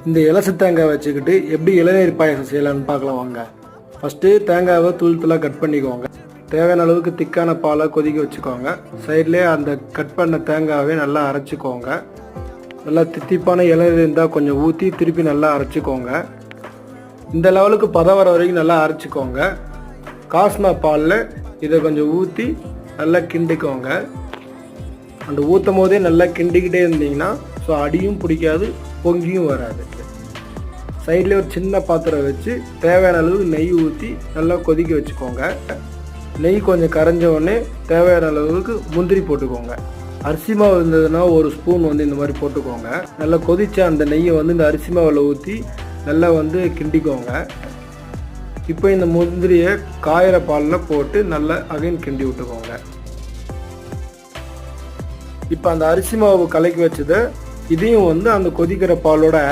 இந்த இலச தேங்காய் வச்சுக்கிட்டு எப்படி இளநீர் பாயசம் செய்யலாம்னு பார்க்கலாம் வாங்க. ஃபஸ்ட்டு தேங்காவை தூள் தூளாக கட் பண்ணிக்கோங்க. தேவையான அளவுக்கு திக்கான பாலை கொதிக்க வச்சுக்கோங்க. சைட்லேயே அந்த கட் பண்ண தேங்காவை நல்லா அரைச்சிக்கோங்க. நல்லா தித்திப்பான இளநீர் இருந்தால் கொஞ்சம் ஊற்றி திருப்பி நல்லா அரைச்சிக்கோங்க. இந்த லெவலுக்கு பதம் வர வரைக்கும் நல்லா அரைச்சிக்கோங்க. காஸ்மா பாலில் இதை கொஞ்சம் ஊற்றி நல்லா கிண்டிக்கோங்க. அந்த ஊற்றும் போதே நல்லா கிண்டிக்கிட்டே இருந்தீங்கன்னா ஸோ அடியும் பிடிக்காது, பொங்கியும் வராது. சைடில் ஒரு சின்ன பாத்திரம் வச்சு தேவையான அளவுக்கு நெய் ஊற்றி நல்லா கொதிக்க வச்சுக்கோங்க. நெய் கொஞ்சம் கரைஞ்ச உடனே தேவையான அளவுக்கு முந்திரி போட்டுக்கோங்க. அரிசி மாவு இருந்ததுன்னா ஒரு ஸ்பூன் இந்த மாதிரி போட்டுக்கோங்க. நல்லா கொதிச்ச அந்த நெய்யை இந்த அரிசி மாவில் ஊற்றி நல்லா கிண்டிக்கோங்க. இப்போ இந்த முந்திரியை காயிற பாலில் போட்டு நல்லா அகைன் கிண்டி விட்டுக்கோங்க. இப்போ அந்த அரிசி மாவு கலக்கி வச்சதை இதையும் அந்த கொதிக்கிற பாலோட ஆட்